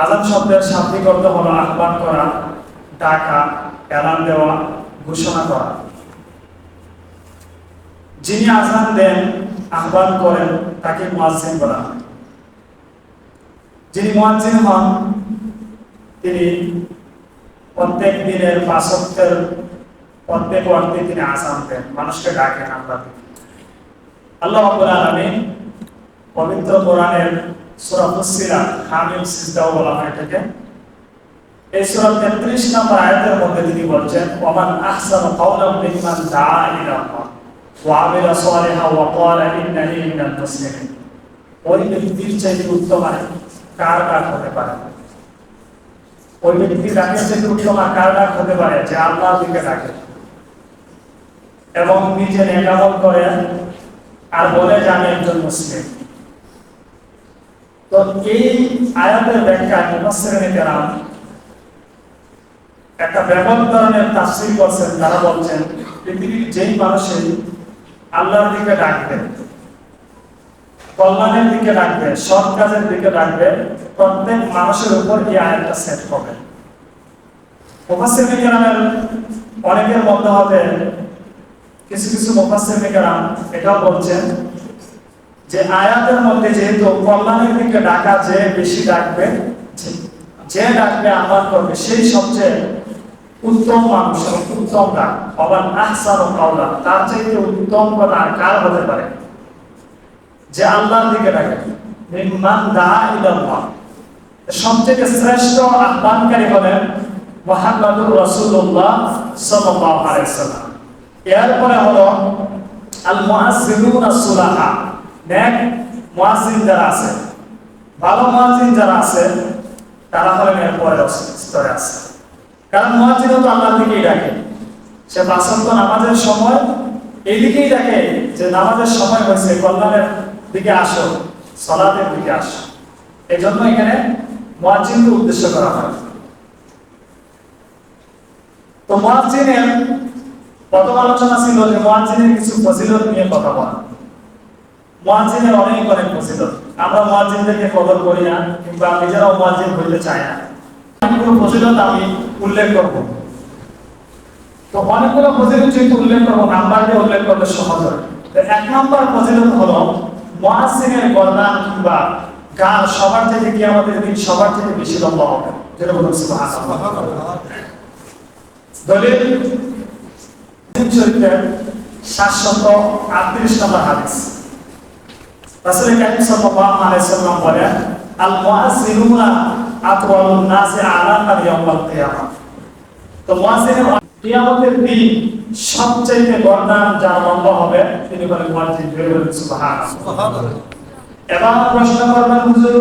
আযান শব্দের শাব্দিক অর্থ হলো আহ্বান করা, ডাকা, এলান দেওয়া, ঘোষণা করা। যিনি আযান দেন, আহ্বান করেন তাকে মুয়াজ্জিন বলা হয়। যিনি মুয়াজ্জিন হন তিনি প্রত্যেক দিনের ৫ ওয়াক্তের প্রত্যেক ওয়াক্তে তিনি আযান দেন, মানুষকে ডাকেন আল্লাহ। আল্লাহ রাব্বুল আলামিন পবিত্র কোরআনের সূরা ফুসসিলাত হামিম সিজদা বলা হয় এটাকে। এই সূরা ৩৩ নম্বর আয়াতের মধ্যে তিনি বলছেন, ওমান আহসানু কাওলাম মিম্মান দাআ ইলাল্লাহ ওয়া আমিলা সালিহান ওয়া ক্বালা ইন্নানি মিনাল মুসলিমিন। ওই ব্যক্তির চাইতে উত্তম আর কার হতে পারে? ওই ব্যক্তির ডাকের চাইতে উত্তম আর কার হতে পারে যে আল্লাহর দিকে ডাকে এবং নিজে নেক আমল করে আর বলে যে আমি একজন মুসলিম। তো এই আয়াতের ব্যাখ্যায় মুফাসসিরিনে কেরাম একটা ব্যাপক ধরনের তাফসীর করছেন। তারা বলছেন পৃথিবীর যেই মানুষই আল্লাহর দিকে ডাকবে, কল্যাণের দিকে ডাকবে, সৎ কাজের দিকে ডাকবে, প্রত্যেক মানুষের উপর এই আয়াতটা সেট হবে। মুফাসসিরিনে কেরামের অনেকের মধ্যে হবে কিছু কিছু মুফাসসিরিনে কেরাম এটাও বলছেন যে আয়াতের মধ্যে যেহেতু কল্যাণের দিকে ডাকা যে বেশি ডাকবে, যে ডাকবে আহ্বান করবে সেই সবচেয়ে উত্তম মানুষ, উত্তম ডাক। ওমান আহসানু কাওলা, তার চাইতে উত্তম কথা আর কার হতে পারে যে আল্লাহর দিকে ডাকে। মিম্মান দাআ ইলাল্লাহ, সবচেয়ে শ্রেষ্ঠ আহ্বানকারী হলেন মুহাম্মদুর রাসূলুল্লাহ সাল্লাল্লাহু আলাইহি ওয়াসাল্লাম। এরপরে হলো আল মুআজ্জিনুন আস-সুলাহা, নেক মুয়াজ্জিন যারা আছে, ভালো মুয়াজ্জিন যারা আছে তারা হলেন এর পরের স্তরে আছে। কারণ মুয়াজ্জিন তো আল্লাহর দিকেই ডাকে, সে ৫ ওয়াক্ত নামাজের সময় এইদিকেই ডাকে যে নামাজের সময় হয়েছে, কল্যাণের দিকে আসো, সালাতের দিকে আসো। এই জন্য এখানে মুয়াজ্জিনকে উদ্দেশ্য করা হয়। তো মুয়াজ্জিনের প্রথম আলোচনা ছিল যে মুয়াজ্জিনের কিছু ফজিলত নিয়ে কথা বলা। মুয়াজ্জিনের অনেক ফজিলত, আমরা মুয়াজ্জিনদেরকে কদর করি না কিংবা নিজেরাও মুয়াজ্জিন হইতে চাই না। অনেকগুলো ফজিলত আমি উল্লেখ করব। তো অনেকগুলো ফজিলত যেহেতু উল্লেখ করবো, নাম্বার দিয়ে উল্লেখ করলে সহজ হয়। তো ১ নম্বর ফজিলত হলো মুয়াজ্জিনের গর্দান কিংবা গাল সবার থেকে কিয়ামতের দিন সবার থেকে বেশি লম্বা হবে, যেটা বলুন সুবহানাল্লাহ। দলিল শরীফের ৭৩৮ নম্বর হাদিস। রাসূল কারীম সাল্লাল্লাহু আলাইহি ওয়াসাল্লাম বলেন, আল মুআজ্জিনুনা আতওয়ালুন নাসি আলাকান ইয়াউমাল কিয়ামাহ। তো মুয়াজ্জিনের কিয়ামতের দিন সবচেয়ে গর্দান যার লম্বা হবে তিনি বলেন মুয়াজ্জিন। সুবহানাল্লাহ। এবার প্রশ্ন করবেন, হুজুর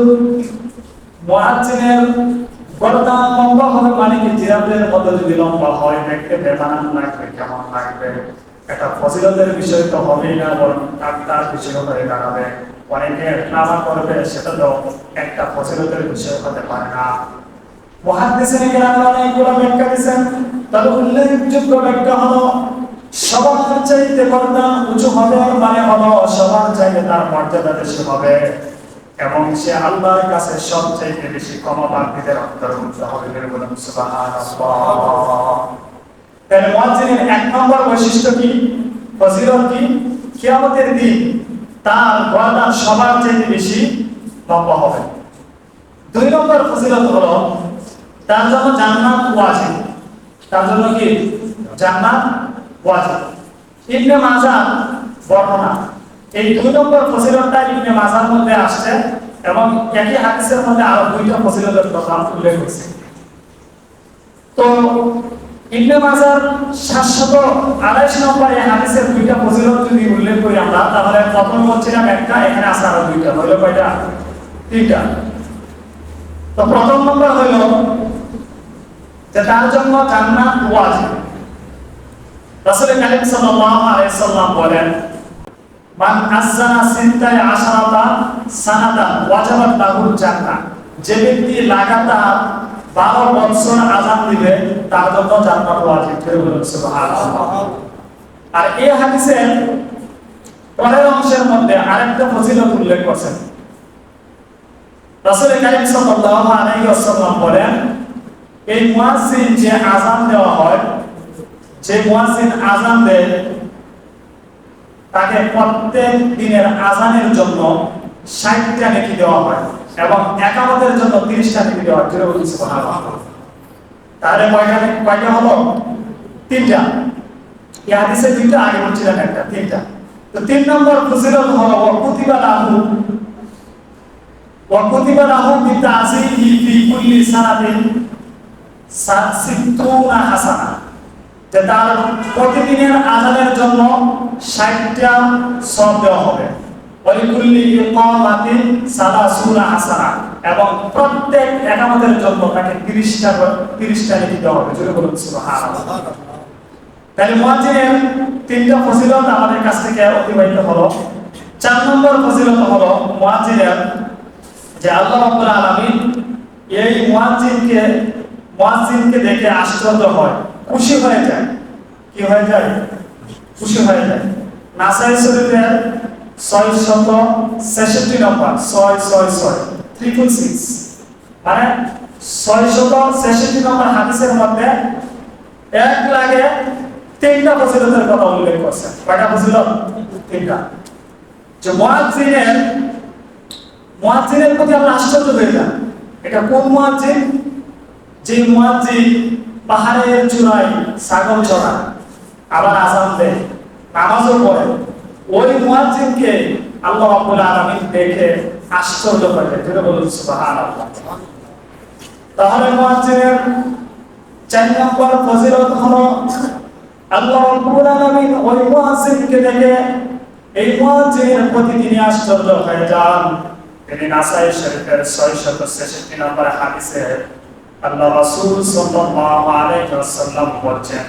মুয়াজ্জিনের গর্দান লম্বা হবে মানে কি জিরাফের মতো যদি লম্বা হয় দেখতে বেমানান লাগবে, কেমন লাগবে? একটা ফজিলতের বিষয় তো হবেই না, বরং তার বিষয় হয়ে দাঁড়াবে। অনেকে নামা করবে, সেটা তো একটা ফজিলতের বিষয় হতে পারে না। মুহাদ্দিসিনে কেরাম অনেকগুলো ব্যাখ্যা দিয়েছেন, তার উল্লেখযোগ্য ব্যাখ্যা হলো সবার চাইতে গর্দান উঁচু হবে মানে হলো সবার চাইতে তার মর্যাদা বেশি হবে এবং সে আল্লাহর কাছে সবচেয়ে বেশি ক্ষমাপ্রার্থীদের অন্তর্ভুক্ত হবে। বলুন সুবহানাল্লাহ। তাহলে মুয়াজ্জিনের ১ নম্বর বৈশিষ্ট্য কি, ফজিলত কি? কিয়ামতের দিন তার গর্দান সবার চাইতে বেশি লম্বা হবে। ২ নম্বর ফজিলত হলো তার জন্য জান্নাত ওয়াজিব। তার জন্য কি? জান্নাত ওয়াজিব। ইবনে মাজাহ বর্ণনা এই ২ নম্বর ফজিলতটা ইবনে মাজাহর মধ্যে আসছে এবং একই হাদিসের মধ্যে আরো ২টা ফজিলতের কথা উল্লেখ হয়েছে। তো ইবনে মাজাহর ৭২৮ নম্বর এই হাদিসের ২টা ফজিলত যদি উল্লেখ করি আমরা, তাহলে প্রথম বলছিলাম একটা, এখানে আছে আরো ২টা, হলো কয়টা? ৩টা। তো প্রথম নম্বর হলো যে তার জন্য জান্নাত ওয়াজিব। রাসূল কারীম সাল্লাল্লাহু আলাইহি ওয়াসাল্লাম বলেন, মান আযানা সিনতাই আশরাতা সানাতান ওয়াজাবাত লাহুল জান্নাহ। যে ব্যক্তি লাগাতার ১২ বছর আযান দিবে তার জন্য জান্নাত ওয়াজিব। সুবহানাল্লাহ। আর এই হাদিসের পরের অংশের মধ্যে আরেকটা ফজিলত উল্লেখ করেছেন। রাসূল কারীম সাল্লাল্লাহু আলাইহি ওয়াসাল্লাম বলেন, এই মুয়াজ্জিন যে আযান দেওয়া হয়, যে মুয়াজ্জিন আযান দেয় তাকে প্রত্যেক দিনের আযানের জন্য 60টা নেকি দেওয়া হয় এবং ইকামতের জন্য 30টা নেকি দেওয়া হয়। সুবহানাল্লাহ। তাহলে কয়টা হলো? 3টা। এই হাদিসে 2টা, আগে বলছিলেন একটা, 3টা। তো 3 নম্বর ফজিলত হলো ওয়াকুতিবা লাহু বিতাযিহি ফি কুল্লি সানাতিন 60 হাসানা, যে তার প্রতিদিনের আযানের জন্য 60টা সওয়াব দেওয়া হবে। ওয়ালিকুল্লি ইকামাতিন 30 হাসানা, এবং প্রত্যেক ইকামতের জন্য তাকে 30টা নেকি দেওয়া হবে। জোরে বলুন সুবহানাল্লাহ। তাহলে মুয়াজ্জিনের 3টা ফজিলত আমাদের কাছ থেকে অতিবাহিত হলো। 4 নম্বর ফজিলত হলো মুয়াজ্জিনের, যে আল্লাহ রাব্বুল আলামিন এই মুয়াজ্জিনকে দেখে আশ্চর্য হয়, খুশি হয়ে যায়। কি হয়ে যায়? খুশি হয়ে যায়। নাসাই শরীফের 666 নম্বর, 666 মানে 666 নম্বর হাদিসের মধ্যে এক লাগে 3টা ফজিলতের কথা উল্লেখ করছে। কয়টা ফজিলত? 3টা। যে মুয়াজ্জিনের প্রতি আমরা আশ্চর্য হয়ে যাই। এটা কোন মুয়াজ্জিন? যে মুয়াজ্জিন পাহাড়ের চূড়ায় ছাগল চড়ায়, আবার আযান দেয়, নামাজও পড়ে, ওই মুয়াজ্জিনকে আল্লাহ রাব্বুল আলামিন দেখে আশ্চর্য হয়ে যায়। যেটা বলুন সুবহানাল্লাহ। তাহলে মুয়াজ্জিনের 4 নম্বর ফজিলত হলো আল্লাহ রাব্বুল আলামিন ওই মুয়াজ্জিনকে দেখে এই মুয়াজ্জিনের প্রতি তিনি আশ্চর্য হয়ে যান। তিনি নাসাই শরীফের 666 নম্বর হাদিসে আল্লাহ রাসূল সাল্লাল্লাহু আলাইহি ওয়াসাল্লাম বলেন,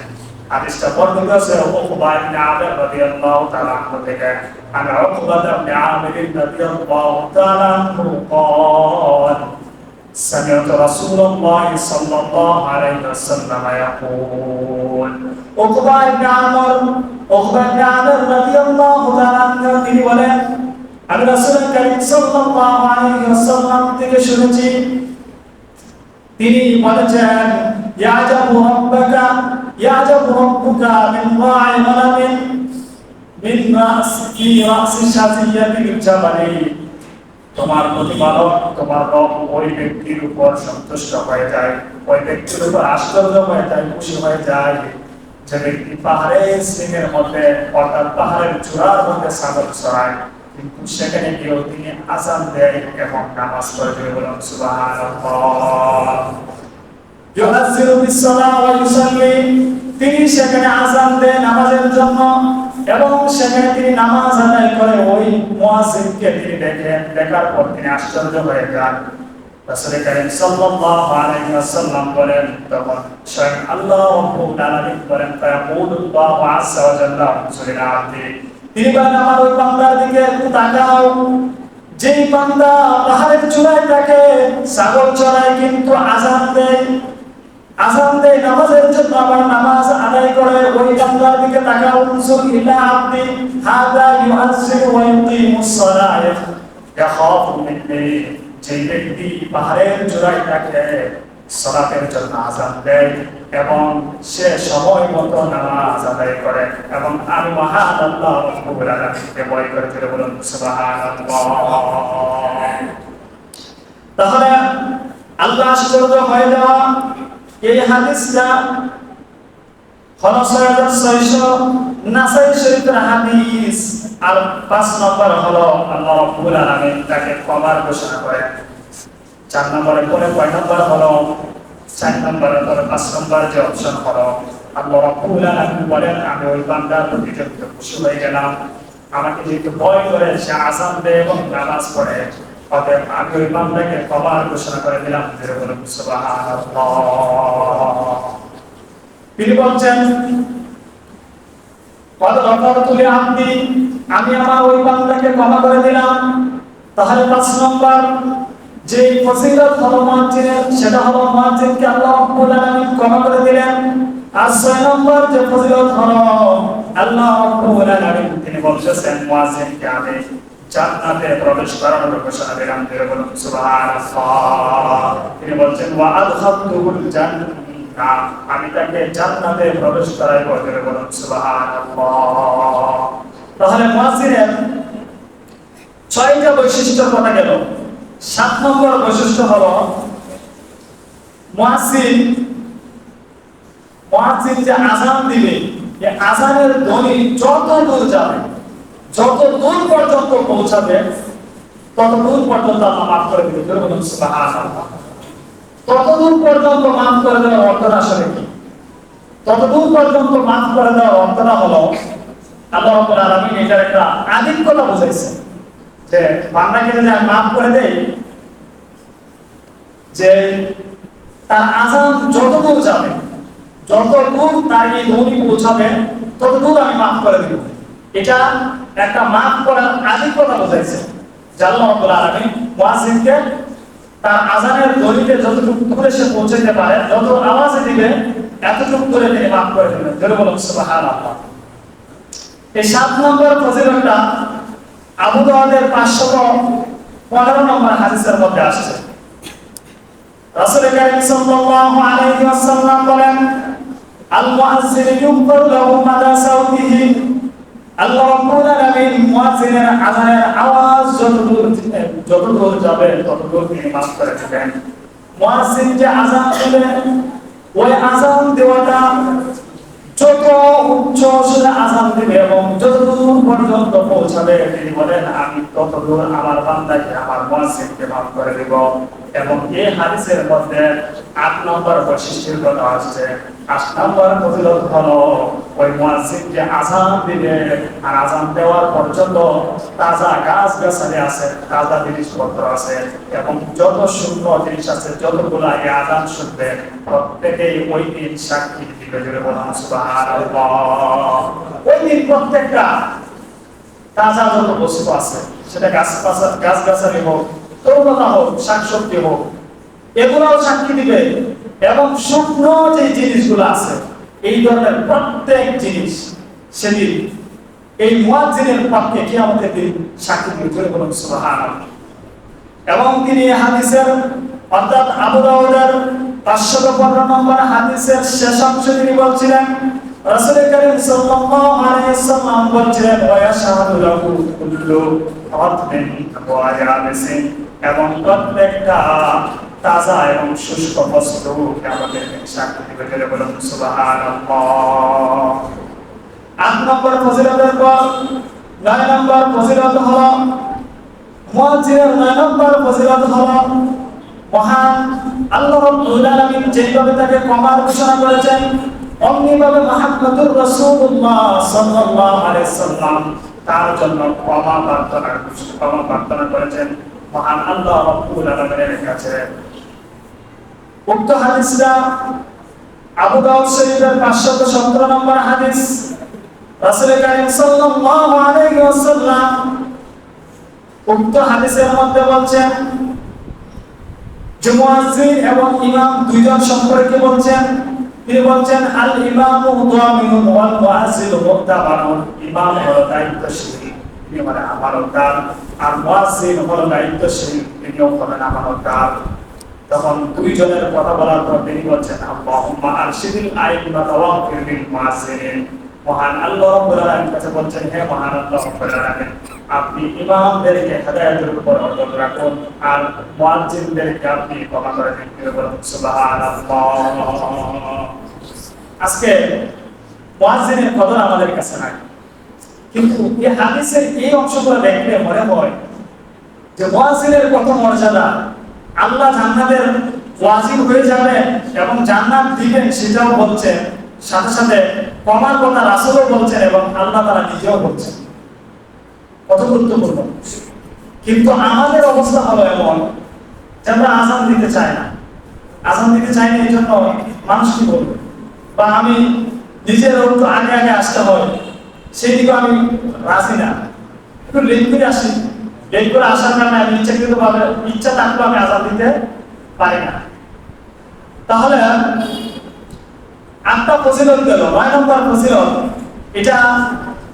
হাদিসটা বর্ণিত আছে উকবা ইবনে আমির রাদিয়াল্লাহু তাআলা আনহু থেকে, আন উকবা ইবনে আমির রাদিয়াল্লাহু তাআলা আনহু قال سمعت رسول الله صلى الله عليه وسلم يقول, উকবা ইবনে আমির রাদিয়াল্লাহু তাআলা আনহু তিনি বলেন, আমি রাসূল কারীম সাল্লাল্লাহু আলাইহি ওয়াসাল্লাম থেকে শুনেছি, তিনি বলেছেন, ইয়াজাবু রাব্বুকা মিন রা'i গনামিন মিন রা'সি শাজিয়াতিল জাবালি, তোমার প্রতিপালক, তোমার রব ওই ব্যক্তির উপর সন্তুষ্ট হয়ে যায়, ওই ব্যক্তির উপর আশ্চর্য হয়ে যায়, খুশি হয়ে যায়, যে ব্যক্তি পাহাড়ের শৃঙ্গের মধ্যে, অর্থাৎ পাহাড়ের চূড়ার মধ্যে ছাগল চড়ায়, কিন্তু সেখানে গিয়েও তিনি আযান দেয় এবং নামাজ পড়ে। বলুন সুবহানাল্লাহ। ইউআযযিরু বিস-সালাহ ওয়া ইউসাল্লি, তিনি সেখানে আযান দেয় নামাজের জন্য এবং সেখানে তিনি নামাজ আদায় করে। ওই মুয়াজ্জিনকে তিনি দেখার পর তিনি আশ্চর্য হয়ে যান। রাসূল কারীম সাল্লাল্লাহু আলাইহি ওয়াসাল্লাম বলেন, তখন স্বয়ং আল্লাহ রাব্বুল আলামিন বলেন, ফায়াকুলুল্লাহু আযজা ওয়া জাল্লা লিল আবদি, তিনি বলেন, আমার ওই বান্দার দিকে একটু তাকাও, যেই বান্দা পাহাড়ের চূড়ায় থাকে, ছাগল চড়ায়, কিন্তু আযান দেয় নামাজের জন্য, আবার নামাজ আদায় করে, ওই বান্দার দিকে তাকাও। উনজুর ইলা আবদি হাদা ইউআযজিরু ওয়া ইউকিমুস সালাহ ইয়াখাফু মিন্নি, যে ব্যক্তি পাহাড়ের চূড়ায় থাকে, সালাতের জন্য আযান দেয় এবং সে সময় মতো নামাজ আদায় করে, এবং আমি মহান আল্লাহ রাব্বুল আলামিনকে ভয় করে। ফিরে বলুন সুবহানাল্লাহ। তাহলে আল্লাহ আশ্চর্য হয়ে যাওয়া, এই হাদিসটা হলো 6600 নাসাই শরীফের হাদিস। আর 5 নম্বর হলো আল্লাহ রাব্বুল আলামিন তাকে ক্ষমার ঘোষণা করেন। 4 নম্বরের পরে কয় নম্বর হলো? 4 নম্বরের পরে 5 নম্বর যে অপশন হলো, আল্লাহ রাব্বুল আলামিন বলেন, আমি ওই বান্দার প্রতি খুশি হয়ে গেলাম, আমাকে যেহেতু ভয় করে সে আযান দেয় এবং নামাজ পড়ে, অতএব আমি ওই বান্দাকে ক্ষমার ঘোষণা করে দিলাম। সুবহানাল্লাহ। তিনি বলছেন, আমি আমার ওই বান্দাকে ক্ষমা করে দিলাম। তাহলে 5 নম্বর যে ফজিলত হলো মুয়াজ্জিনের, সেটা হলো মুয়াজ্জিনকে আল্লাহ রাব্বুল আলামিন ক্ষমা করে দিলেন। আর 6 নম্বর যে ফজিলত হলো আল্লাহ রাব্বুল আলামিন তিনি বলছেন মুয়াজ্জিনকে আমি জান্নাতে প্রবেশ করানোর ঘোষণা দিলাম। বলুন সুবহানাল্লাহ। তিনি বলছেন ওয়া আদখালতুহুল জান্নাহ, আমি তাকে জান্নাতে প্রবেশ করাইব। বলুন সুবহানাল্লাহ। তাহলে মুয়াজ্জিনের 6টা বৈশিষ্ট্যের কথা গেল। 7 নম্বর বৈশিষ্ট্য হলো মুয়াজ্জিন যে আযান দিবে, এই আযানের ধ্বনি যত দূর যাবে, যত দূর পর্যন্ত পৌঁছাবে, তত দূর পর্যন্ত আল্লাহ মাফ করে দিবে। বলুন সুবহানাল্লাহ। তত দূর পর্যন্ত মাফ করে দেওয়ার অর্থটা আসলে কি? তত দূর পর্যন্ত মাফ করে দেওয়ার অর্থটা হলো আল্লাহ রাব্বুল আলামিন এটার একটা আধিক্যতা বুঝাইছে যে বান্দাকে যদি আমি মাফ করে দেই, যে তার আযান যত দূর যাবে, যত দূর তার এই ধ্বনি পৌঁছাবে, তত দূর আমি মাফ করে দিব। এটা একটা মাফ করার আধিক্যতা বোঝাইছে যে আল্লাহ রাব্বুল আলামিন মুয়াজ্জিনকে তার আযানের ধ্বনিতে যতটুকু দূরে সে পৌঁছাতে পারে, যত আওয়াজে দিবে এতটুকু করে তিনি মাফ করে দিবেন। জোরে বলুন সুবহানাল্লাহ। এই 7 নম্বর ফজিলতটা আবু দাউদের 515 নম্বর হাদিসের মধ্যে আসছে। রাসূল কারীম সাল্লাল্লাহু আলাইহি ওয়াসাল্লাম বলেন, আল মুয়াজ্জিন ইউগফার লাহু মাদা সাউতিহি, আল্লাহ রাব্বুল আলামিন মুয়াজ্জিনের আযানের আওয়াজ যত দূর যাবে তত দূর তিনি মাফ করে দিবেন। মুয়াজ্জিন যে আযান দিবে, ওই আযান দেওয়াটা যত উচ্চ সুরে আযান দিবে এবং যত দূর পর্যন্ত পৌঁছাবে, তিনি বলেন আমি তত দূর আমার বান্দাকে, আমার মুয়াজ্জিনকে মাফ করে দেব। এবং এই হাদিসের মধ্যে 8 নম্বর বৈশিষ্ট্যের কথা আসছে। 8 নম্বর ফজিলত হলো ওই মুয়াজ্জিন যে আযান দিবে, আর আযান দেওয়ার পর্যন্ত তাজা গাছ-গাছালি আছে, তাজা জিনিসপত্র আছে এবং যত শুকনো জিনিস আছে, যতগুলো এই আযান শুনবে প্রত্যেকেই ওই দিন সাক্ষী দিবে। জোরে বলুন সুবহানাল্লাহ। ওই দিন প্রত্যেকটা তাজা যত বস্তু আছে, সেটা গাছ-গাছালি হোক, তরুণতা হোক, শাকসবজি হোক, এগুলোও সাক্ষী দিবে। এবং শুকনো যে জিনিসগুলো আছে, এই ধরনের প্রত্যেক জিনিস সেদিন এই মুয়াজ্জিনের পক্ষে কিয়ামতের দিন সাক্ষী দিবে। বলুন সুবহানাল্লাহ। এবং তিনি হাদিসের অর্থাৎ আবু দাউদের 515 নম্বর হাদিসের শেষ অংশে তিনি বলছিলেন, রাসূল কারীম সাল্লাল্লাহু আলাইহি ওয়াসাল্লাম বলছিলেন, ওয়া ইয়াশহাদু লাহু কুল্লু রাতবিন ওয়া ইয়াবিসিন, এবং প্রত্যেকটা তাজা এবং শুষ্ক বস্তু আমাদের সাক্ষী দিবে। বলুন সুবহানাল্লাহ। 8 নম্বর ফজিলতের পর 9 নম্বর ফজিলত হলো মুয়াজ্জিনের 9 নম্বর ফজিলত হলো মহান আল্লাহ রাব্বুল আলামিন যেভাবে তাকে ক্ষমার ঘোষণা করেছেন, অমনিভাবে মুহাম্মদুর রাসূলুল্লাহ সাল্লাল্লাহু আলাইহি সাল্লাম তার জন্য ক্ষমা প্রার্থনা করেছেন মহান আল্লাহ রাব্বুল আলামিনের কাছে। উক্ত হাদিসটা আবু দাউদ শরীফের 517 নম্বর হাদিস। রাসূল কারীম সাল্লাল্লাহু আলাইহি ওয়াসাল্লাম উক্ত হাদিসের মধ্যে বলছেন যে মুয়াজ্জিন এবং ইমাম দুইজন সম্পর্কে বলছেন। তিনি বলছেন আল ইমামু দামিনুন ওয়াল মুয়াজ্জিনু মুত্তাবানুন। ইমাম হলো দায়িত্বশীল, তিনি মানে আমানতদার, আর মুয়াজ্জিন হলো দায়িত্বশীল, তিনিও হলেন আমানতদার। তখন দুইজনের কথা বলার পর তিনি বলছেন আল্লাহুম্মা আরশিদিল আইম্মাতা ওয়াগফির লিল মুয়াজ্জিনিন। মহান আল্লাহ রাব্বুল আলামিন কাছে বলছেন, হে মহান আল্লাহ রাব্বুল আলামিন, আপনি ইমামদেরকে হেদায়েতের উপর অটল রাখুন আর মুয়াজ্জিনদেরকে আপনি ক্ষমা করে দিন। বলুন সুবহানাল্লাহ। আজকে মুয়াজ্জিনের কদর আমাদের কাছে নাই, কিন্তু এই হাদিসের এই অংশগুলো দেখলে মনে হয় যে মুয়াজ্জিনের কত মর্যাদা। আল্লাহ জান্নাতের ওয়াজিব হয়ে যাবে এবং জান্নাত দিবেন সেটাও বলছেন, সাথে সাথে ক্ষমার কথা রাসূলও বলছেন এবং আল্লাহ তাআলা নিজেও বলছেন। কত গুরুত্বপূর্ণ। কিন্তু আমাদের অবস্থা হলো এমন যে আমরা আযান দিতে চাই না। আযান দিতে চাই না, এই জন্য মানুষ কি বলবে, বা আমি নিজের একটু আগে আগে আসতে হয়, সেই দিকে আমি রাজি না, একটু লেট করে আসি। লেট করে আসার কারণে আমি ইচ্ছাকৃতভাবে ইচ্ছা থাকলেও আমি আযান দিতে পারি না। তাহলে 8টা ফজিলত গেল। 9 নম্বর ফজিলত, এটা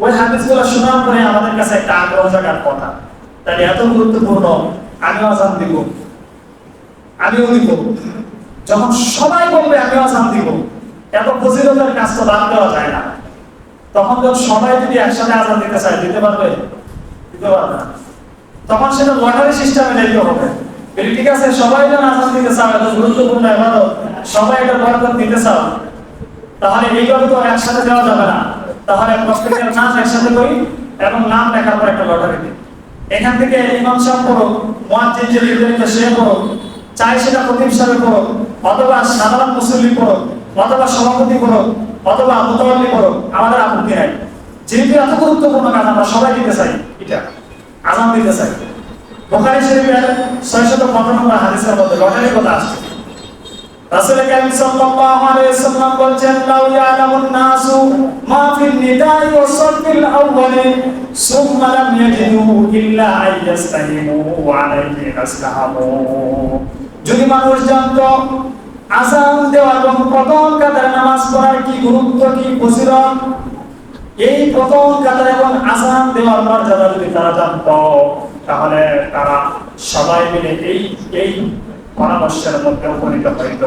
ওই হাদিসগুলো শোনার পরে আমাদের কাছে একটা আগ্রহ জাগার কথা তাহলে এত গুরুত্বপূর্ণ, আমিও আজান দিব, আমিও দিব। যখন সবাই বলবে আমিও আজান দিব, এত ফজিলতের কাজ তো বাদ দেওয়া যায় না। তখন যখন সবাই যদি একসাথে আজান দিতে চায়, দিতে পারবে? দিতে পারবে না। তখন সেটা লটারি সিস্টেমে নিতে হবে। ঠিক আছে, সবাই যখন আজান দিতে চাও, এত গুরুত্বপূর্ণ ইবাদত, সবাই এটা বরকত দিতে চাও, তাহলে এইভাবে তো একসাথে দেওয়া যাবে না। তাহলে প্রত্যেকের নাম একসাথে করি এবং নাম লেখার পর একটা লটারি দিই। এখান থেকে ইমাম সাহেব করো, মুয়াজ্জিন যে লিডার সে করো, চাই সেটা খতিব সাহেব করো, অথবা সাধারণ মুসল্লি করো, অথবা সভাপতি করো, অথবা মুতাওয়াল্লি করো, আমাদের আপত্তি নাই। যেহেতু এত গুরুত্বপূর্ণ কাজ, আমরা সবাই দিতে চাই, এটা আজান দিতে চাই। বুখারী শরীফের 615 নম্বর হাদিসের মধ্যে লটারির কথা আসছে। রাসূল কারীম সাল্লাল্লাহু আলাইহি ওয়াসাল্লাম বলেছেন, লাউ ইয়ালামুন নাসু মা ফিল নিদাই ওয়া সাফিল আউয়ালি সুম্মা লাম ইয়াজিদু ইল্লা আইয়াস্তাহিমু আলাইহি আসলামু। যদি মানুষ জানতো আযান দেওয়া এবং প্রথম কাতারে নামাজ পড়ার কি গুরুত্ব, কি ফজিলত, এই প্রথম কাতারে এবং আযান দেওয়ার মর্যাদা যদি তারা জানতো, তাহলে তারা সবাই মিলে এই পরামর্শের মধ্যে উপনীত হইত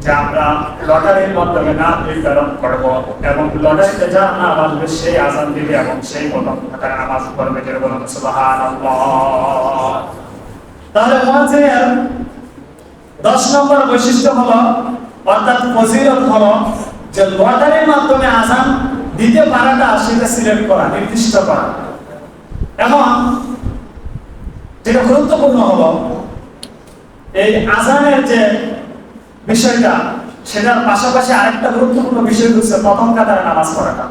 যে আমরা লটারির মাধ্যমে নাম নির্ধারণ করব এবং লটারিতে যা নাম আসবে সেই আজান দিবে এবং সেই প্রথম কাতারে নামাজ পড়বে। যে বলুন সুবহানাল্লাহ। তাহলে মুয়াজ্জিনের 10 নম্বর বৈশিষ্ট্য হলো, অর্থাৎ ফজিলত হলো যে লটারির মাধ্যমে আজান দিতে পারাটা সেটা সিলেক্ট করা, নির্দিষ্ট করা। এখন যেটা গুরুত্বপূর্ণ হলো, এই আজানের যে বিষয়টা, সেটার পাশাপাশি আরেকটা গুরুত্বপূর্ণ বিষয় হচ্ছে প্রথম কাতারে নামাজ পড়াটা।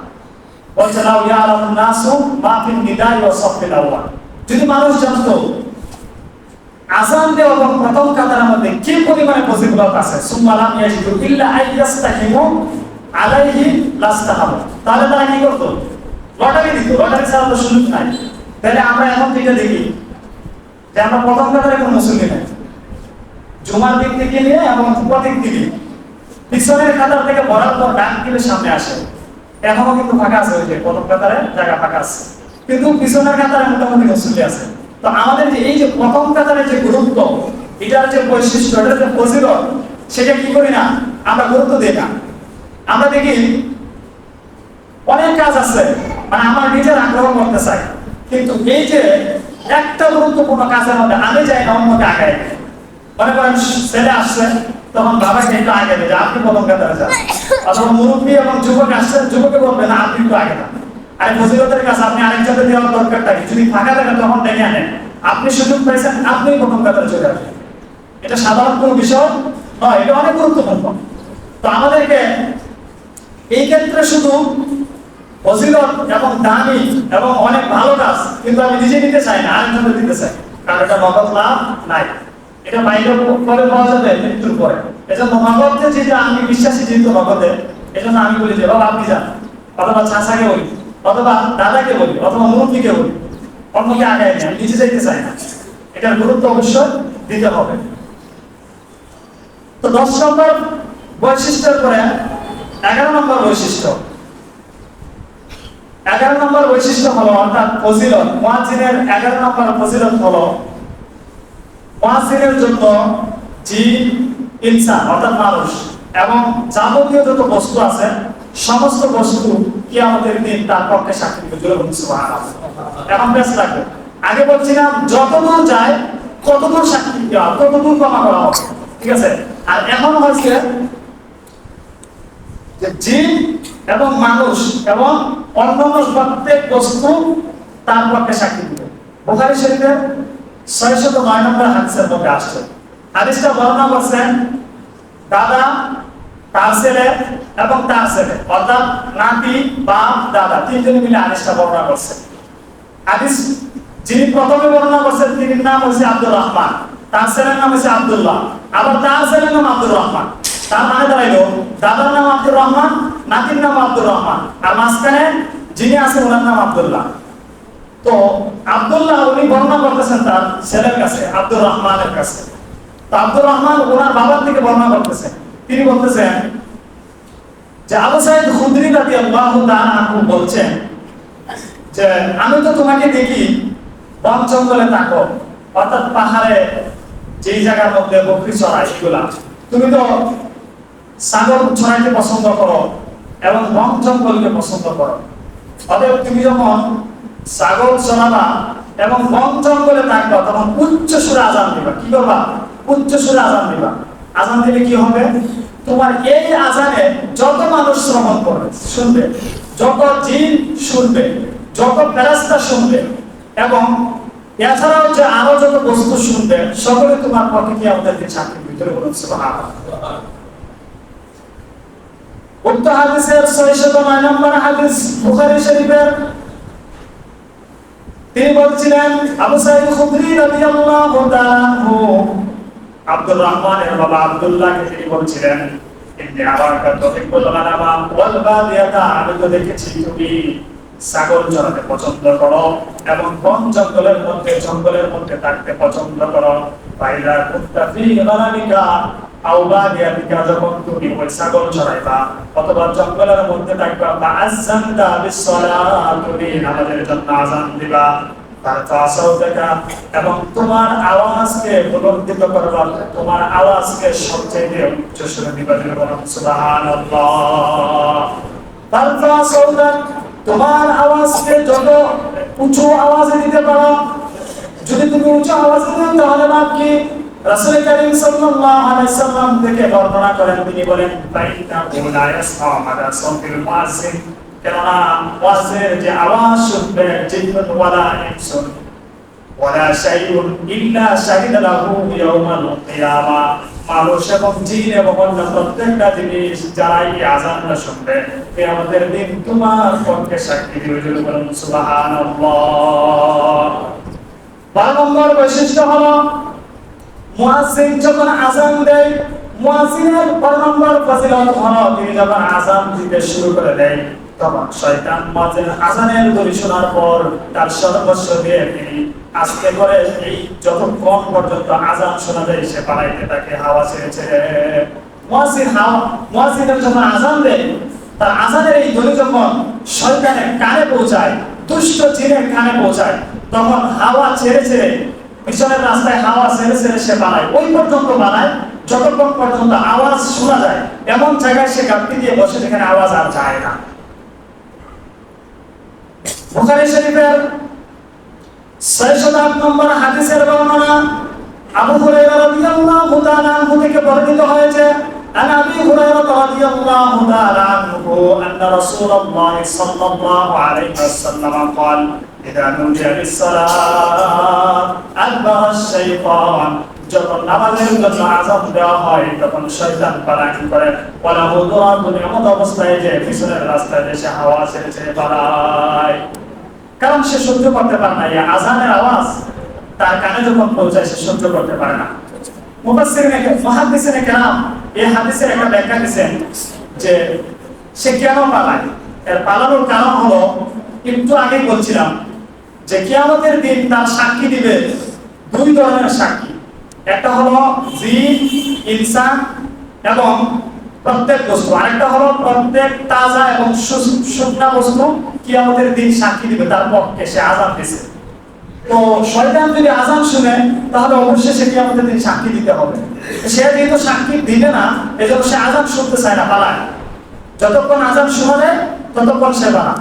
বলছে লাউ ইয়ালামুন নাসু মা ফিন নিদাই ওয়া সাফিল আউয়াল। যদি মানুষ জানতো আজান দেওয়া এবং প্রথম কাতারের মধ্যে কি পরিমাণে ফজিলত আছে, সুম্মা লাম ইয়াজিদু ইল্লা আইয়াস্তাহিমু আলাইহি লাস্তাহাবু, তাহলে তারা কি করতো? লটারি দিত। লটারি ছাড়া তো সুযোগ নাই। তাহলে আমরা এখন যেটা দেখি যে আমরা প্রথম কাতারে কোনো মুসল্লি নাই, জুমার দিক থেকে নিয়ে এবং প্রত্যেক দিকে পিছনের কাতার থেকে ভরার পর ডান দিকে সামনে আসে। এখনো কিন্তু ফাঁকা আছে, ওই যে প্রথম কাতারে জায়গা ফাঁকা আছে, কিন্তু পিছনের কাতারে মোটামুটি মুসল্লি আছে। তো আমাদের যে এই যে প্রথম কাতারের যে গুরুত্ব, এটার যে বৈশিষ্ট্য, এটার যে ফজিলত, সেটা কি করি না, আমরা গুরুত্ব দিই না। আমরা দেখি অনেক কাজ আছে, মানে আমার নিজের আগ্রহ করতে চাই, কিন্তু এই যে একটা গুরুত্বপূর্ণ কাজের মধ্যে আমি যাই না, অন্যকে আগাই। মনে করেন ছেলে আসছে, তখন বাবাকে একটু আগে দেবে, আপনি প্রথম কাতারে যান। অথবা মুরব্বী এবং যুবক আসছে, যুবকে বলবে না আপনি একটু আগে যান। আর ফজিলতের কাজ আপনি আরেকজনকে দেওয়ার দরকারটা কি? যদি ফাঁকা থাকে তখন ডেকে আনেন, আপনি সুযোগ পাইছেন, আপনি প্রথম কাতারে চলে আসবেন। এটা সাধারণ কোনো বিষয় নয়, এটা অনেক গুরুত্বপূর্ণ। তো আমাদেরকে এই ক্ষেত্রে শুধু ফজিলত এবং দামি এবং অনেক ভালো কাজ কিন্তু আমি নিজে নিতে চাই না, আরেকজনকে দিতে চাই, কারণ এটা নগদ লাভ নাই। এটা বাইরে পরে পাওয়া যাবে মৃত্যুর পরে। এজন্য নগদে যেটা আমি বিশ্বাসী, যেহেতু নগদে, এজন্য আমি বলি যে বাবা আপনি যান, অথবা চাচাকে বলি, অথবা দাদাকে বলি, অথবা মুরব্বীকে বলি, অন্যকে আগায় নিয়ে আমি নিজে যাইতে চাই না। এটার গুরুত্ব অবশ্যই দিতে হবে। তো 10 নম্বর বৈশিষ্ট্যের পরে 11 নম্বর বৈশিষ্ট্য। 11 নম্বর বৈশিষ্ট্য হলো, অর্থাৎ ফজিলত, মুয়াজ্জিনের 11 নম্বর ফজিলত হলো মুয়াজ্জিনের জন্য জিন, ইনসান অর্থাৎ মানুষ এবং যাবতীয় যত বস্তু আছে, সমস্ত বস্তু কিয়ামতের দিন তার পক্ষে সাক্ষী দিবে। জোরে বলুন সুবহানাল্লাহ। এখন বেশ লাগবে, আগে বলছিলাম যতদূর যায় কতদূর সাক্ষী দেওয়া, কতদূর ক্ষমা করা হবে, ঠিক আছে। আর এখন হচ্ছে যে জিন এবং মানুষ এবং অন্যান্য প্রত্যেক বস্তু তার পক্ষে সাক্ষী দিবে। বুখারী শরীফের 609 নম্বর হাদিসের মধ্যে আসছে। হাদিসটা বর্ণনা করছেন দাদা, তার ছেলে এবং তার ছেলে, অর্থাৎ নাতি, বাপ, দাদা, তিনজনে মিলে হাদিসটা বর্ণনা করছেন। হাদিস যিনি প্রথমে বর্ণনা করছেন তিনি নাম হচ্ছে আব্দুর রহমান, তার ছেলের নাম হচ্ছে আব্দুল্লাহ, আবার তার ছেলের নাম আব্দুর রহমান। তার মানে দাঁড়াইলো দাদার নাম আব্দুর রহমান, নাতির নাম আব্দুর রহমান, আর মাঝখানে যিনি আছেন ওনার নাম আব্দুল্লাহ। তো আব্দুল্লাহ উনি বর্ণনা করতেছেন তার ছেলের কাছে, আব্দুর রহমানের কাছে। তো আব্দুর রহমান ওনার বাবার থেকে বর্ণনা করতেছেন, তিনি বলতেছেন যে আবু সাঈদ খুদরি রাদিয়াল্লাহু তাআলা আনহু বলছেন যে আমি তো তোমাকে দেখি বন জঙ্গলে থাকো, অর্থাৎ পাহাড়ে যেই জায়গার মধ্যে বকরি চড়ায় এগুলা, তুমি তো ছাগল চড়াইতে পছন্দ করো এবং বন জঙ্গলকে পছন্দ করো। অতএব তুমি যখন ছাগল চড়াবা এবং বন জঙ্গলে থাকবা তখন উচ্চ সুরে আজান দিবা। কি করবা? উচ্চ সুরে আজান দিবা। আজান দিলে কি হবে? তোমার এই আজানে যত মানুষ শ্রবণ করবে, শুনবে, যত জিন শুনবে, যত ফেরেশতা শুনবে এবং এছাড়াও যে আরো যত বস্তু শুনবে, সকলে তোমার পক্ষে কি আমাদেরকে সাক্ষী ভিতরে বলুন সুবহানাল্লাহ। উক্ত হাদিসের ৬০৯ নম্বর হাদিস বুখারী শরীফের। তিনি বলছিলেন, আবু সাঈদ খুদরি রাদিয়াল্লাহু তাআলা আনহু আব্দুর রহমানের বাবা আব্দুল্লাহকে তিনি বলছিলেন, ইন্নী আরাকা তুহিব্বুল গানামা ওয়াল বাদিয়াতা, আমি তো দেখেছি তুমি ছাগল চড়াতে পছন্দ করো এবং বন জঙ্গলের মধ্যে থাকতে পছন্দ করো। ফাইদা কুনতা ফী গানামিকা আও বাদিয়াতিকা, যখন তুমি ওই ছাগল চড়াইবা অথবা জঙ্গলের মধ্যে থাকবা, ফাআযানতা বিস-সালাতি, নামাজের জন্য আযান দিবা, এবং তোমার আওয়াজকে বুলন্দিত করবা, তোমার আওয়াজকে সবচেয়ে উচ্চ সুরে দিবা। সুবহানাল্লাহ। তোমার আওয়াজকে যত উঁচু আওয়াজে দিতে পারো, যদি তুমি উঁচু আওয়াজে দাও তাহলে লাভ কি? রাসূল কারীম সাল্লাল্লাহু আলাইহি সাল্লাম থেকে বর্ণনা করেন, তিনি বলেন, ফাইন্নাহু লা ইয়াসমা'ু মাদা সাওতিল মুয়াজ্জিন, কেননা মুয়াজ্জিনের যে আওয়াজ শুনবে, জিন্নুন ওয়ালা ইনসুন ওয়ালা শাইউন ইল্লা শাহিদা লাহু ইয়াউমাল কিয়ামা, মানুষ এবং জিন এবং অন্য প্রত্যেকটা জিনিস যারা এই আযানটা শুনবে কিয়ামতের দিন তোমার পক্ষে সাক্ষী দিবে। বলুন সুবহানাল্লাহ। 12 নম্বর বৈশিষ্ট্য হলো মুয়াজ্জিন যখন আযান দেয়, মুয়াজ্জিনের 12 নম্বর ফজিলত হলো তিনি যখন আযান দিতে শুরু করে দেয় তখন শয়তান মুয়াজ্জিন আযানের ধ্বনি শোনার পর তার সর্বস্ব দিয়ে তিনি আস্তে করে এই যতক্ষণ পর্যন্ত আযান শোনা যায় সে পালাইতে থাকে, হাওয়া ছেড়ে ছেড়ে। মুয়াজ্জিনের যখন আযান দেয়, তার আযানের এই ধ্বনি যখন শয়তানের কানে পৌঁছায়, দুষ্ট জিনের কানে পৌঁছায়, তখন হাওয়া ছেড়ে ছেড়ে পিছনের রাস্তায় হাওয়া ছেড়ে ছেড়ে সে পালায়। ওই পর্যন্ত পালায় যতক্ষণ পর্যন্ত আওয়াজ শোনা যায়, এমন জায়গায় সে গাঁটটি দিয়ে বসে যেখানে আওয়াজ আর যায় না। বুখারী শরীফের ৬০৮ নম্বর হাদিসের বর্ণনা আবু হুরায়রা রাদিয়াল্লাহু তাআলা আনহু থেকে বর্ণিত হয়েছে, আন আবি হুরায়রা রাদিয়াল্লাহু তাআলা আনহু আন্না রাসূলুল্লাহ সাল্লাল্লাহু আলাইহি ওয়াসাল্লাম قال ইযা নুদিয়া লিস-সালাত আদবারা আশ-শাইতান, যখন নামাজের জন্য আযান দেওয়া হয় তখন শয়তান পালায়ন করে। ওয়ালা হুদুরাতুন, এমন অবস্থায় যে পিছনের রাস্তায় এসে হাওয়া ছেড়ে ছেড়ে পালায়, কারণ সে সহ্য করতে পারে না এই আযানের আওয়াজ, তার কানে যখন পৌঁছায় সে সহ্য করতে পারে না। মুহাদ্দিসিনে কেরাম এই হাদিসের একটা ব্যাখ্যা দিয়েছেন যে সে কেন পালায়। এর পালানোর কারণ হলো, একটু আগেই বলছিলাম যে কিয়ামতের দিন তার সাক্ষী দিবে দুই ধরনের সাক্ষী, একটা হলো জিন, ইনসান এবং প্রত্যেক বস্তু, আরেকটা হলো প্রত্যেক তাজা এবং শুকনা বস্তু কিয়ামতের দিন সাক্ষী দিবে তার পক্ষে সে আযান দিয়েছে। তো শয়তান যদি আযান শুনে তাহলে অবশ্যই সে কিয়ামতের দিন সাক্ষী দিতে হবে। সে যেহেতু সাক্ষী দিবে না, এজন্য সে আযান শুনতে চায় না, পালায়। যতক্ষণ আযান শোনা যায় ততক্ষণ সে পালায়।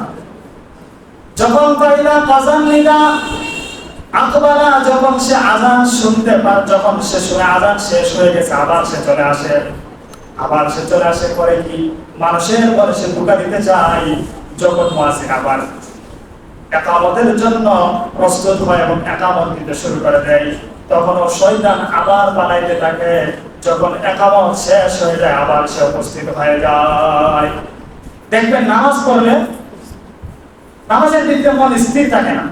যখন পাইলা কাযান নিদা আকবারা, যখন সে আযান শুনতে পারে, যখন সে শুনে আযান শেষ হয়ে গেছে, আবার সে চলে আসে করে কি মানুষের পরে সে ধোঁকা দিতে চায়। যখন মুয়াজ্জিন আবার ইকামতের জন্য প্রস্তুত হয় এবং ইকামত দিতে শুরু করে দেয়, তখন শয়তান আবার পালাইতে থাকে। যখন ইকামত শেষ হয়ে যায় আবার সে উপস্থিত হয়ে যায়। দেখবেন নামাজ পড়লে নামাজের দিকে মন স্থির থাকে না।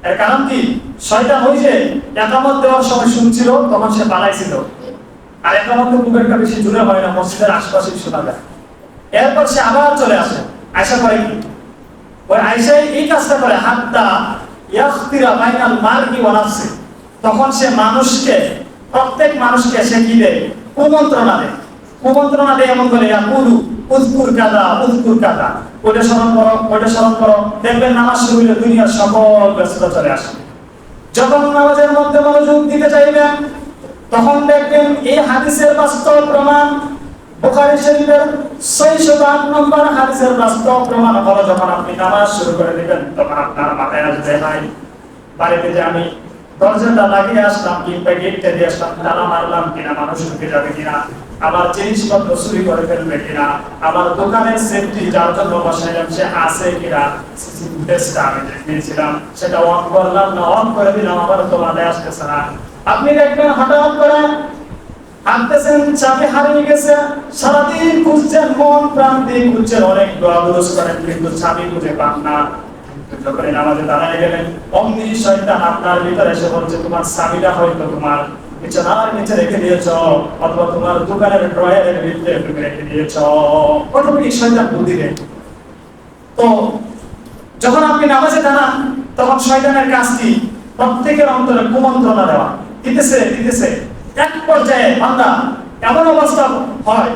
এর কারণ কি? শয়তান ওই যে ইকামত দেওয়ার সময় শুনছিল তখন সে পালাইছিল, আর ইকামত খুব একটা বেশি জোরে হয় না, মসজিদের আশেপাশে শোনা যায়। এরপর সে আবার চলে আসে, আয়সা করে কি ওই আয়সাই এই কাজটা করে, হাত্তা ইয়াখতিরা বাইনাল মারই ওয়া নাফসি, তখন সে মানুষকে, প্রত্যেক মানুষকে সে কি দেয়? কুমন্ত্রণা দেয়। এমন করে ইয়াকুলু উযকুর কাযা ওটা স্মরণ করো। দেখবেন নামাজ শুরু হলে দুনিয়ার সকল ব্যস্ততা চলে আসে। যখন নামাজের মধ্যে মনোযোগ দিতে চাইবেন তখন দেখবেন এই হাদিসের বাস্তব প্রমাণ বুখারী শরীফের 608 নম্বর হাদিসের বাস্তব প্রমাণ হলো যখন আপনি নামাজ শুরু করে দিবেন তখন আপনার মাথায় আসবে ভাই বাড়িতে যে আমি দরজাটা লাগিয়ে আসলাম কিংবা গেটটা দিয়ে আসলাম তালা মারলাম কিনা মানুষ ঢুকে যাবে কিনা, আমার জিনিসপত্র চুরি করে ফেলবে কিনা, আমার দোকানের সেফটি যার জন্য বসাইলাম সে আছে কিনা, সিসিটিভিটা আমি দেখেছিলাম সেটা অন করলাম না অন করে দিলাম আবার তো মাথায় আসতেছে না। আপনি দেখবেন হঠাৎ করে হাঁটতেছেন চাবি হারিয়ে গেছে, সারাদিন খুঁজছেন মন প্রাণ দিয়ে খুঁজছেন, অনেক দোয়া দুরুস করেন কিন্তু চাবি খুঁজে পান না। যখন নামাজে দাঁড়ায় গেলেন অমনি শয়তান আপনার ভিতরে এসে বলছে তোমার চাবিটা হয়তো তোমার বিছানার নিচে রেখে দিয়েছো অথবা তোমার দোকানের ড্রয়ারের ভিতরে তুমি রেখে দিয়েছো, অটোমেটিক শয়তান বুদ্ধি দেয়। তো যখন আপনি নামাজে দাঁড়ান তখন শয়তানের কাজ কি? প্রত্যেকের অন্তরে কুমন্ত্রণা দেওয়া, দিতেছে এক পর্যায়ে বান্দা এমন অবস্থা হয়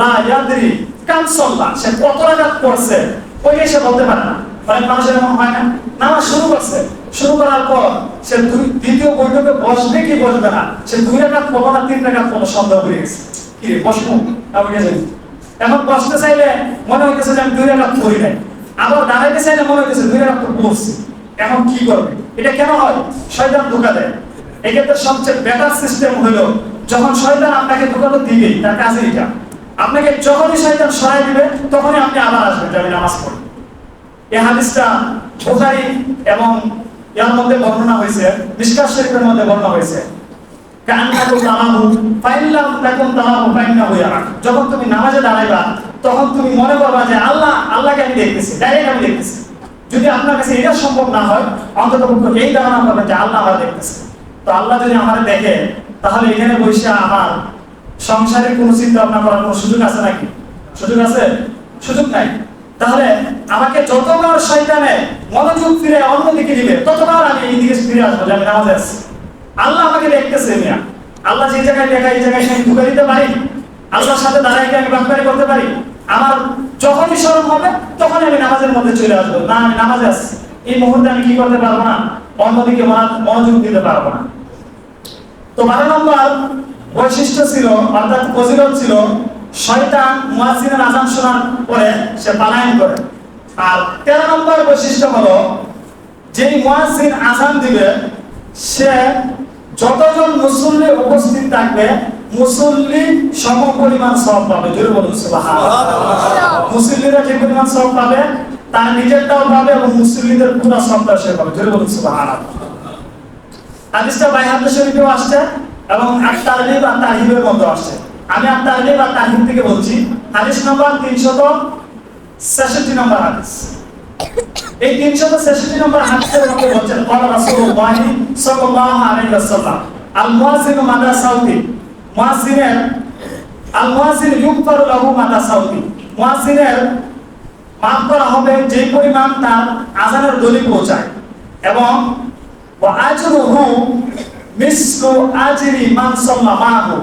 লা ইয়াদরি কাম সাল্লাহ, সে কত রাকাত পড়ছে ওইটা সে বলতে পারে না। অনেক মানুষের এমন হয় না, নামাজ শুরু করছে, শুরু করার পর সে দ্বিতীয় বৈঠকে বসবে কি বসবে না, সে 2 রাকাত পড়লো না 3 রাকাত পড়লো সন্দেহ হয়ে গেছে, কি রে বসবো আমি গেছি। এখন বসতে চাইলে মনে হইতেছে যে আমি 2 রাকাত পড়ি নাই, আবার দাঁড়াইতে চাইলে মনে হইতেছে 2 রাকাত পড়ছি, এখন কি করবে? এটা কেন হয়? শয়তান ধোঁকা দেয়। এক্ষেত্রে সবচেয়ে বেটার সিস্টেম হলো যখন শয়তান আপনাকে ধোঁকা তো দিবেই, তার কাজে এটা আপনাকে যখনই শয়তান সরাই দিবে তখনই আপনি আবার আসবেন যে আমি নামাজ পড়ি। এই হাদিসটা বুখারী এবং এর মধ্যে বর্ণনা হয়েছে, মিশকাত শরীফের মধ্যে বর্ণনা হয়েছে কান্নাতু তারাহু ফাইল্লাম তাকুন তারাহু ফাইন্নাহু ইয়ারাক। যখন তুমি নামাজে দাঁড়াইবা তখন তুমি মনে করবা যে আল্লাহকে আমি দেখতেছি, ডাইরেক্ট আমি দেখতেছি। যদি আপনার কাছে এটা সম্ভব না হয় অন্তত এই ধারণা করবেন যে আল্লাহ আমার দেখতেছে। তো আল্লাহ যদি আমারে দেখে তাহলে এখানে বসে আমার সংসারের কোনো চিন্তা ভাবনা করার কোনো সুযোগ আছে নাকি? সুযোগ আছে? সুযোগ নাই। তাহলে আমাকে যতবার শয়তানে মনোযোগ ফিরে অন্যদিকে দিবে ততবার আমি এই দিকে ফিরে আসবো যে আমি নামাজে আছি। আল্লাহ আমাকে দেখতেছে মিয়া, আল্লাহ যে জায়গায় দেখা এই জায়গায় আমি ঢুকে দিতে পারি, আল্লাহর সাথে দাঁড়াই আমি বাটপারি করতে পারি। আমার যখনই স্মরণ হবে তখন আমি নামাজের মধ্যে চলে আসবো, না আমি নামাজে আছি, এই মুহূর্তে আমি কি করতে পারবো না, অন্যদিকে মনোযোগ দিতে পারবো না। তো 12 নম্বর বৈশিষ্ট্য ছিল অর্থাৎ ফজিলত ছিল শয়তান মুয়াজ্জিনের আযান শোনার পরে সে পলায়ন করে। আর 13 নম্বর বৈশিষ্ট্য হলো যেই মুয়াজ্জিন আযান দিবে সে যতজন মুসল্লি উপস্থিত থাকবে মুসল্লি সমপরিমাণ সওয়াব পাবে। জোরে বলুন সুবহানাল্লাহ। মুসল্লিরা যে পরিমাণ সওয়াব পাবে তার নিজেরটাও পাবে এবং মুসল্লিদের পুরো সওয়াবটা সে পাবে। জোরে বলুন সুবহানাল্লাহ। হাদিসটা বাইহাকি শরীফেও আসছে এবং আত-তারগীব আর তারহিবের মধ্যে আসছে। আমি আত-তারগীব আর তারহিব থেকে বলছি। হাদিস নম্বর 366 নম্বর হাদিস। এই 366 নম্বর হাদিসের মধ্যে বলছেন ক্বালা রাসূলুল্লাহ সাল্লাল্লাহু আলাইহি ওয়াসাল্লাম আল মুয়াজ্জিনু মাদা সাউতি, আল মুয়াজ্জিন ইউগফারু লাহু মাদা সাউতি, মুয়াজ্জিনের মাফ করা হবে যে পরিমাণ তার আযানের ধ্বনি পৌঁছায় এবং ওয়া আজরুহু মিসলু আজরি মান সাল্লা মাহু,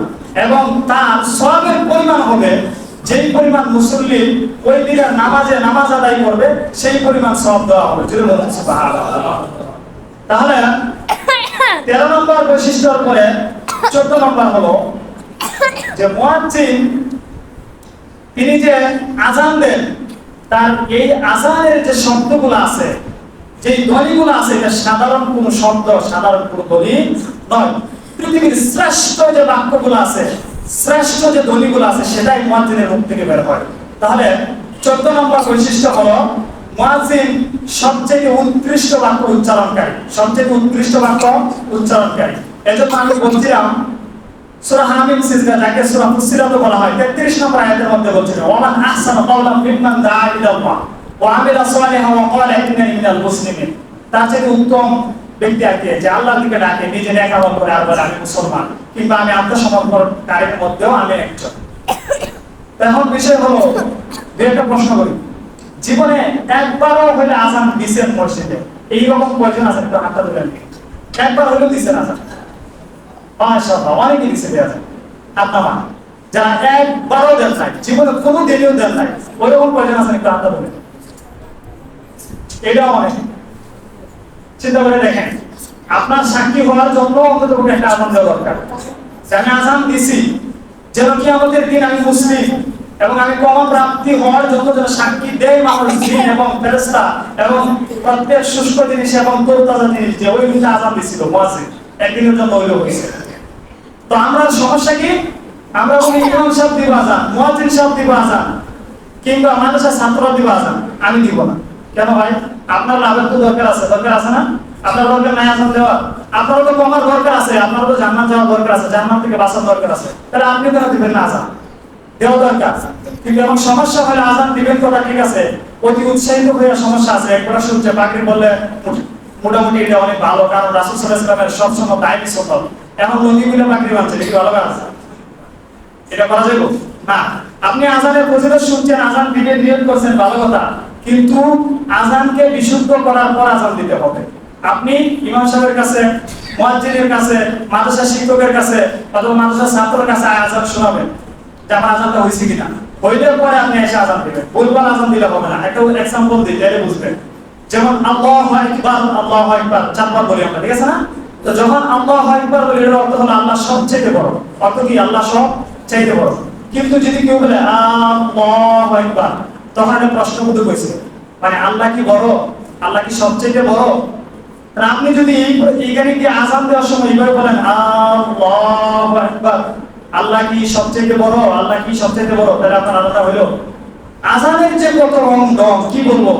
এবং তার সওয়াবের পরিমাণ হবে যেই পরিমাণ মুসল্লি ওই দিনের নামাজ আদায় করবে সেই পরিমাণ সওয়াব দেওয়া হবে। জোরে বলুন সুবহানাল্লাহ। তাহলে 13 নম্বর বৈশিষ্ট্যের পরে 14 নম্বর হলো যে মুয়াজ্জিন তিনি যে আযান দেন তার এই আযানের যে শব্দগুলো আছে, যে ধ্বনিগুলো আছে, এটা সাধারণ কোনো শব্দ, সাধারণ কোনো ধ্বনি নয়। পৃথিবীর শ্রেষ্ঠ যে বাক্যগুলো আছে, শ্রেষ্ঠ যে ধ্বনিগুলো আছে সেটাই মুয়াজ্জিনের মুখ থেকে বের হয়। তাহলে 14 নম্বর বৈশিষ্ট্য হলো মুয়াজ্জিন সবচেয়ে উৎকৃষ্ট বাক্য উচ্চারণকারী, সবচেয়ে উৎকৃষ্ট বাক্য উচ্চারণকারী। এজন্য আমি বলছিলাম সূরা হামিম সিজদা, যাকে সূরা ফুসসিলাত বলা হয়, 33 নম্বর আয়াতের মধ্যে বলছিল ওয়ামান আহসানু কাওলাম মিম্মান দাআ ইলাল্লাহ ওয়া আমিলা সালিহান ওয়া ক্বালা ইন্নানি মিনাল মুসলিমিন। তার চেয়ে উত্তম ব্যক্তি আর কি যে আল্লাহর দিকে ডাকে, নিজে নেক আমল করে আর বলে আমি মুসলমান, কিংবা আমি আত্মসমর্পণকারীর মধ্যেও আমি একজন। এখন বিষয় হলো একটা প্রশ্ন করি, জীবনে একবারও হলে আযান দিছেন মসজিদে, এইরকম কয়জন আছেন একটু হাতটা তুলে নিন। একবার হলেও দিছেন আযান? মাশাআল্লাহ, অনেকেই দিছে আযান। আপনারা যারা একবারও দেন নাই, জীবনে কোনো দিনও দেন নাই, ওইরকম কয়জন আছেন একটু হাতটা তুলে নিন। এটাও অনেক। চিন্তা করে দেখেন আপনার সাক্ষী হওয়ার জন্য অন্তত একটা আযান দেওয়া দরকার। আমি আযান দিছি যেন কি আমাদের দিন আমি মুসলিম এবং আমি কমন প্রাপ্তি হওয়ার জন্য যেন সাক্ষী দেয় মানুষ, জিন এবং ফেরেশতা এবং প্রত্যেক শুষ্ক জিনিস এবং তরতাজা জিনিস যে ওই দিনটা আযান দিছিল মুয়াজ্জিন একদিনের জন্য হইলো হইছে। তো আমরা সমস্যা কি, আমরা বলি ইমাম সাহেব দিব আযান, মুয়াজ্জিন সাহেব দিব আযান, কিংবা মাদ্রাসার ছাত্ররা দিব আযান, আমি দিব না। কেন ভাই? আপনার লাভের তো দরকার আছে না? আপনার দরকার নাই আযান দেওয়া? আপনারও তো কমার দরকার আছে, আপনারও তো জান্নাত যাওয়ার দরকার আছে, জান্নাত থেকে বাঁচার দরকার আছে, তাহলে আপনি কেন দিবেন না আযান? দেওয়া দরকার। কিন্তু এখন সমস্যা হলে আযান দিবেন কথা ঠিক আছে, অতি উৎসাহিত হয়ে সমস্যা আছে। একবার শুনছে পাখির বললে মোটামুটি এটা অনেক ভালো, কারণ রাসূল সাল্লাল্লাহু আলাইহি ওয়াসাল্লামের সবসময় দায়িত্ব ছিল। এখন নদী মিলে পাখি বানছে, এটা ভালো কাজ? এটা করা যাবে না। আপনি আযানের ফজিলত শুনছেন, আযান দিতে নিয়ত করছেন, ভালো কথা, কিন্তু আযানকে বিশুদ্ধ করার পর আযান দিতে হবে। আপনি ইমাম সাহেবের কাছে, মুয়াজ্জিনের কাছে, মাদ্রাসা শিক্ষকের কাছে অথবা মাদ্রাসা ছাত্রের কাছে আযান শোনাবেন যে আমার আযানটা হইছে কিনা, হইলে পরে আপনি এসে আযান দিবেন। বলবার আযান দিলে হবে না। একটা এক্সাম্পল দিই তাহলে বুঝবেন। যেমন আল্লাহু আকবার চারবার বলি আমরা, ঠিক আছে না? তো যখন আল্লাহু আকবার বলি এর অর্থ হলো আল্লাহ সবচেয়ে বড়। অর্থ কি? আল্লাহ সবচেয়ে বড়। কিন্তু যদি কেউ বলে আল্লাহু আকবার, তখন একটা প্রশ্ন উঠে গেছে, মানে আল্লাহ কি বড়? আল্লাহ কি সবচেয়ে বড়? আপনি যদি এইখানে কি আযান দেওয়ার সময় এইভাবে বলেন আল্লাহু আকবার, আল্লাহ কি সবচেয়ে বড়, আল্লাহ কি সবচেয়ে বড়, তাহলে আপনার আলাদা হইলো। আযানের যে কত রং কি বলবো,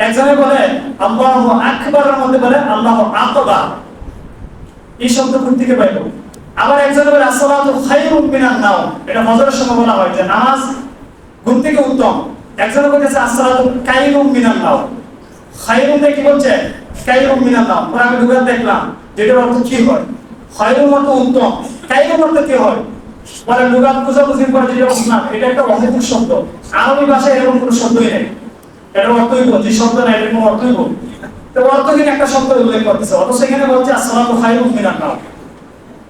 একজনে বলে আল্লাহু আকবারের মধ্যে বলে আল্লাহু আকবার, এই শব্দ কোথা থেকে পাইলো? আবার একজনে বলে আসসালাতু খায়রুম মিনান নাওম, এটা ফজরের সময় বলা হয় যে নামাজ ঘুম থেকে উত্তম। একজনে বলেছে আসসালাতু কায়রুম মিনান নাওম, খায়রুম কি বলছে? কায়রুম মিনান নাওম। পরে আমি দুবার দেখলাম যেটার অর্থ কি হয়, খায়রুম অর্থ উত্তম, কায়রুম অর্থ কি হয়? পরে লুগাত বুঝাবুঝির পরে যেটা বুঝলাম এটা একটা অহেতুক শব্দ। আরবি ভাষায় এরকম কোনো শব্দই নেই। এটার অর্থই যে শব্দ নাই, এটার কোনো অর্থই বল। তো অর্থহীন একটা শব্দ উল্লেখ করতেছে, অথচ এখানে বলছে আসসালাতু খায়রুম মিনান নাওম।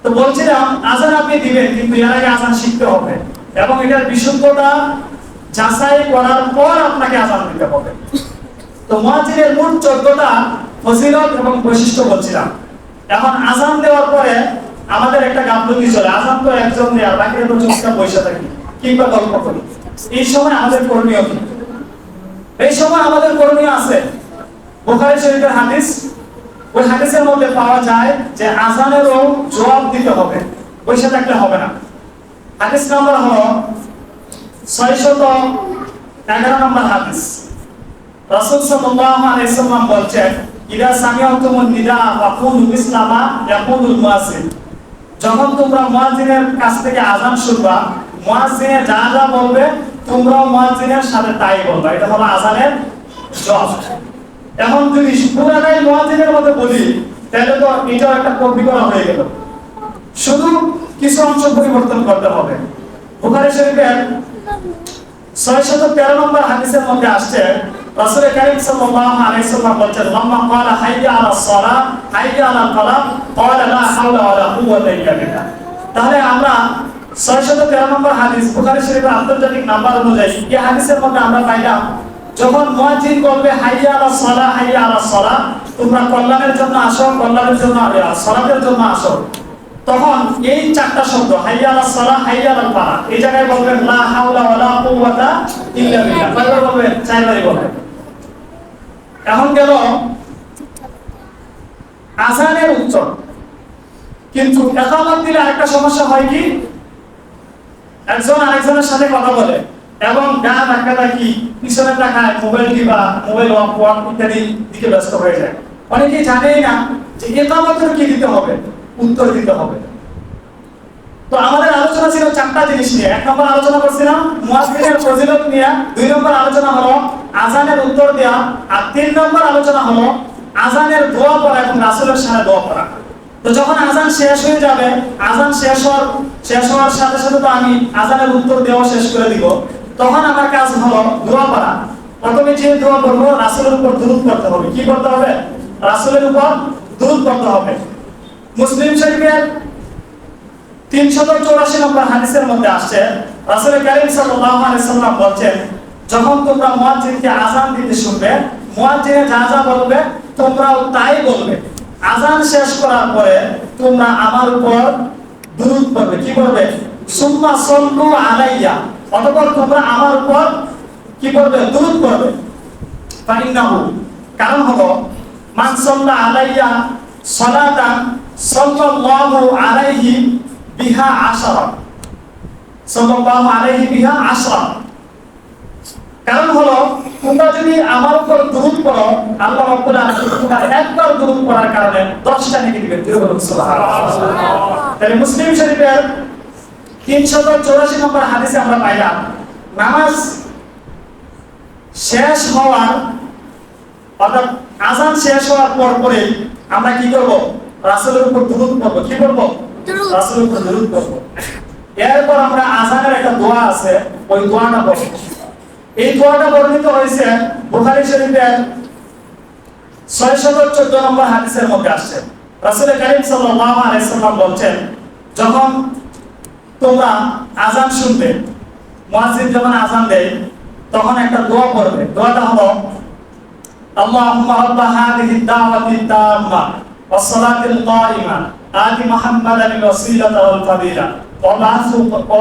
তো বলছিলাম আযান আপনি দিবেন, কিন্তু এর আগে আযান শিখতে হবে এবং এটার বিশুদ্ধতা যাচাই করার পর আপনাকে আযান দিতে হবে। তো মুয়াজ্জিনের মোট 14টা ফজিলত এবং বৈশিষ্ট্য বলছিলাম। এখন আযান দেওয়ার পরে আমাদের একটা গাফলতি চলে, আযান তো একজন দেয় আর বাকিরা তো চুপচাপ বসে থাকি কিংবা গল্প করি। এই সময় আমাদের করণীয় কি? এই সময় আমাদের করণীয় আছে। বুখারী শরীফের হাদিস, ওই হাদিসের মধ্যে পাওয়া যায় যে আযানেরও জবাব দিতে হবে, বসে থাকলে হবে না। হাদিস নাম্বার হলো 611 নম্বর হাদিস। রাসূল সাল্লাল্লাহু আলাইহি ওয়াসাল্লাম বলেন, ইদা সামিআতুমুন নিদা ফাকুলু মিসলামা ইয়াকুলুল মুয়াজ্জিন, যখন তোমরা মুয়াজ্জিনের কাছ থেকে আযান শুনবা, মুয়াজ্জিনে যা যা বলবে তোমরাও মুয়াজ্জিনের সাথে তাই বলবা। এটা হলো আযানের জবাব। এখন যদি পুরাটাই মুয়াজ্জিনের মধ্যে বলি তাহলে তো এটা একটা কপি করা হয়ে গেল, শুধু কিছু অংশ পরিবর্তন করতে হবে। বুখারী শরীফের 613 নম্বর হাদিসের মধ্যে আসছে, রাসূল কারীম সাল্লাল্লাহু আলাইহি ওয়াসাল্লাম বলেন, লাম্মা ক্বালা হাইয়া আলাস সালাহ হাইয়া আলাল ফালাহ ক্বালা লা হাওলা ওয়ালা কুওয়াতা ইল্লা বিল্লাহ। তাহলে আমরা 613 নম্বর হাদিস বুখারী শরীফের আন্তর্জাতিক নাম্বার অনুযায়ী এই হাদিসের মধ্যে আমরা পাইলাম, যখন মুয়াজ্জিন বলবে হাইয়া আলাস সালাহ হাইয়া আলাস সালাহ, তোমরা কল্যাণের জন্য আসো, কল্যাণের জন্য সালাতের জন্য আসো, তখন এই চারটা শব্দ হাইয়া আলাস সালাহ হাইয়া আলাল ফালাহ, এই জায়গায় বলবেন লা হাওলা ওয়ালা কুওয়াতা ইল্লা বিল্লাহ, কয়বার বলবেন? চারবারই বলবেন। এখন গেল আযানের উত্তর। কিন্তু ইকামত দিলে আরেকটা সমস্যা হয় কি, একজন আরেকজনের সাথে কথা বলে এবং গান ধাক্কাধাক্কি, পিছনে তাকায়, মোবাইল টিপা, মোবাইল অফ ওয়ান ইত্যাদি দিকে ব্যস্ত হয়ে যায়। অনেকেই জানেই না যে ইকামতের কি দিতে হবে, উত্তর দিতে হবে। তো আমাদের আলোচনা ছিল চারটা জিনিস নিয়ে। 1 নম্বর আলোচনা করছিলাম মুয়াজ্জিনের ফজিলত নিয়ে, 2 নম্বর আলোচনা হলো আযানের উত্তর দেওয়া, আর 3 নম্বর আলোচনা হলো আযানের দোয়া পড়া এবং রাসূলের সাথে দোয়া পড়া। তো যখন আযান শেষ হয়ে যাবে, আযান শেষ হওয়ার সাথে সাথে তো আমি আযানের উত্তর দেওয়া শেষ করে দিব, তখন আমার কাজ হলো দোয়া পড়া। প্রথমে যে দোয়া করব, রাসূলের উপর দুরূদ পড়তে হবে। কি করতে হবে? রাসূলের উপর দুরূদ পড়তে হবে। মুসলিম শরীফের 384 নম্বর হাদিসের মধ্যে আসছে, রাসূল কারীম সাল্লাল্লাহু আলাইহি ওয়াসাল্লাম বলেন, যখন তোমরা মুয়াজ্জিনকে আযান দিতে শুনবে, মুয়াজ্জিনে যা যা বলবে তোমরাও তাই বলবে। আযান শেষ করার পরে তোমরা আমার উপর দুরূদ পড়বে। কি করবে? সুম্মা সাল্লু আলাইয়া, অতঃপর তোমরা আমার উপর কি করবে? দুরূদ পড়বে। ফাইন্নাহু, কারণ হলো মান সাল্লা আলাইয়া সালাতান সাল্লাল্লাহু আলাইহি বিহা আশরা, সাল্লাল্লাহু আলাইহি বিহা আশরা। কারণ হলো তোমরা যদি আমার উপর দুরূদ পড়ো, আল্লাহ রাব্বুল আলামিন তোমার একবার দুরূদ পড়ার কারণে 10টা নেকি দিবেন। সুবহানাল্লাহ। তাহলে মুসলিম শরীফের 384 নম্বর হাদিসে আমরা পাইলাম নামাজ শেষ হওয়ার অর্থাৎ আযান শেষ হওয়ার পরে আমরা কি করব? রাসূলের উপর দুরূদ পড়ব। কি করব? রাসূলের উপর দুরূদ পড়ব। এরপর আমরা আযানের একটা দোয়া আছে, ওই দোয়াটা পড়ব। এই দোয়াটা বর্ণিত হয়েছে বুখারী শরীফের 614 নম্বর হাদিসের মধ্যে আসছে। রাসূল কারীম সাল্লাল্লাহু আলাইহি সাল্লাম বলেন, যখন তোমরা আযান শুনবে, মুয়াজ্জিন যখন আযান দেয় তখন একটা দোয়া পড়বে। দোয়াটা হলো আল্লাহুম্মা রাব্বা হাযিহি দাওয়াতিত তাম্মা ওয়াস সালাতিল কাইমা আতি মুহাম্মাদানিল ওয়াসিলাতা ওয়াল ফাদিলা ওয়া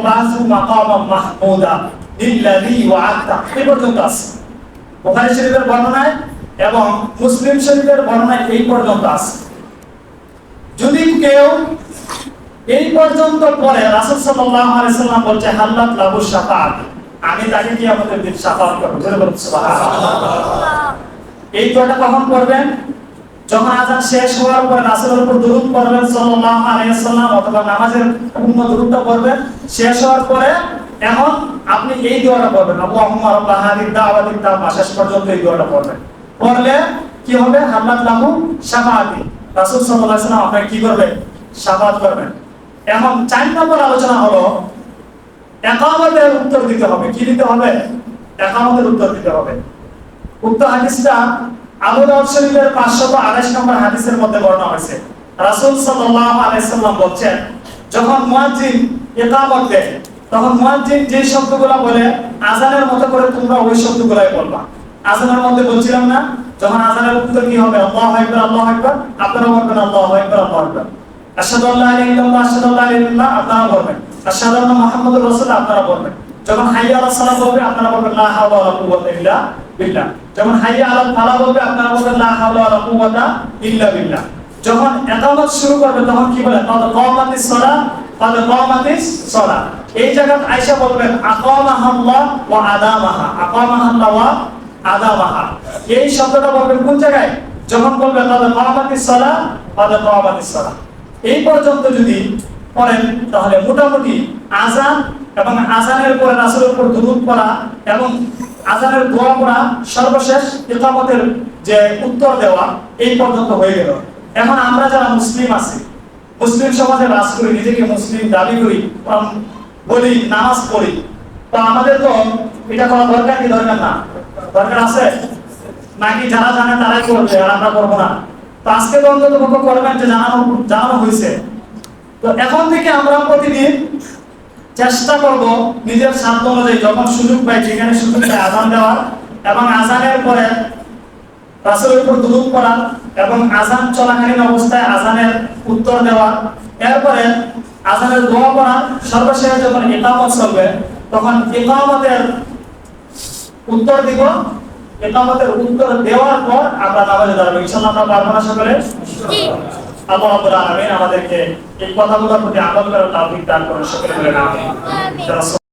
বা'সু মাকামান মাহমুদা ইল্লাযী ওয়া'আদতা। এই পর্যন্ত আছে বুখারী শরীফের বর্ণনায় এবং মুসলিম শরীফের বর্ণনায় এই পর্যন্ত আছে। যদি কেউ এই পর্যন্ত পড়ে, রাসূল সাল্লাল্লাহু আলাইহি সাল্লাম বলছে হাল্লাত লাহু শাফাআত, আমি তাকে কিয়ামতের দিন শাফাআত করব। সুবহানাল্লাহ। এই দোয়াটা কখন পড়বেন? যখন আযান শেষ হওয়ার পর রাসূলের উপর দুরূদ পড়বেন সাল্লাল্লাহু আলাইহি সাল্লাম, অথবা নামাজের পূর্ণ দুরূদটা পড়বেন। শেষ হওয়ার পরে এখন আপনি এই দোয়াটা পড়বেন, আল্লাহুম্মা রাব্বা হাযিহি দাওয়াতিত তাম্মা, শেষ পর্যন্ত এই দোয়াটা পড়বেন। পড়লে কি হবে? হাল্লাত লাহু শাফাআতি, রাসূল সাল্লাল্লাহু আলাইহি সাল্লাম আপনাকে কি করবে? শাফাআত করবেন। এখন 4 নম্বর আলোচনা হলো ইকামতের উত্তর দিতে হবে। কি দিতে হবে? ইকামতের উত্তর দিতে হবে। উক্ত হাদিসটা আবু দাউদ শরীফের 528 নম্বর হাদিসের মধ্যে বর্ণনা হয়েছে। রাসূল সাল্লাল্লাহু আলাইহি সাল্লাম বলেন, যখন মুয়াজ্জিন ইকামত দেয় তখন মুয়াজ্জিন যে শব্দগুলো বলে আযানের মতো করে তোমরা ওই শব্দগুলাই বলবা। আযানের মধ্যে বলছিলাম না, যখন আযানের উত্তর কি হবে? আল্লাহু আকবার, আল্লাহু আকবার, আপনারা বলবেন আল্লাহু আকবার, আল্লাহু আকবার। আশহাদু আল্লা ইলাহা ইল্লাল্লাহ, আশহাদু আল্লা ইলাহা ইল্লাল্লাহ, আপনারা বলবেন। আশহাদু আন্না মুহাম্মাদুর রাসূলুল্লাহ, আপনারা বলবেন। যখন হাইয়া আলাস সালাহ বলবে আপনারা বলবেন লা হাওলা ওয়ালা কুওয়াতা ইল্লা বিল্লাহ। যখন হাইয়া আলাল ফালাহ বলবে আপনারা বলবেন লা হাওলা ওয়ালা কুওয়াতা ইল্লা বিল্লাহ। যখন ইকামত শুরু করবে তখন কি বলে? ক্বাদ কামাতিস সালাহ, ক্বাদ কামাতিস সালাহ। এই জায়গায় আয়েশা বলবেন আকামাহাল্লাহ ওয়া আদামাহা, আকামাহাল্লাহ ওয়া আদামাহা। এই শব্দটা বলবেন কোন জায়গায়? যখন বলবে ক্বাদ কামাতিস সালাহ, ক্বাদ কামাতিস সালাহ। এই পর্যন্ত যদি পড়েন তাহলে মোটামুটি আযান এবং আযানের পরে রাসূলের উপর দুরূদ পড়া এবং আযানের দোয়া পড়া, সর্বশেষ ইকামতের যে উত্তর দেওয়া, এই পর্যন্ত হয়ে গেল। এখন আমরা যারা মুসলিম আছি, মুসলিম সমাজে বাস করি, নিজেকে মুসলিম দাবি করি, বলি নামাজ পড়ি, তো আমাদের তো এটা করা দরকার কি দরকার না? দরকার আছে নাকি? যারা জানে তারাই করবে আর আমরা করবো না? তো আজকে তো অন্তত করবেন যে জানানো হয়েছে। তো এখন থেকে আমরা প্রতিদিন চেষ্টা করব নিজের সাধ্য অনুযায়ী যখন সুযোগ পাই, যেখানে সুযোগ পাই আযান দেওয়ার এবং আযানের পরে রাসূলের উপর দুরূদ পড়া এবং আযান চলাকালীন অবস্থায় আযানের উত্তর দেওয়া, এরপরে আযানের দোয়া পড়া, সর্বশেষ যখন ইকামত চলবে তখন ইকামতের উত্তর দিব। ইকামতের উত্তর দেওয়ার পর আমরা নামাজে দাঁড়াবো। ইনশাআল্লাহ আমরা পারবো না সকলে? আল্লাহ রাব্বুল আলামিন আমাদেরকে এই কথাগুলোর প্রতি আমল করার তৌফিক দান করুন। সকলে বলেন আমিন।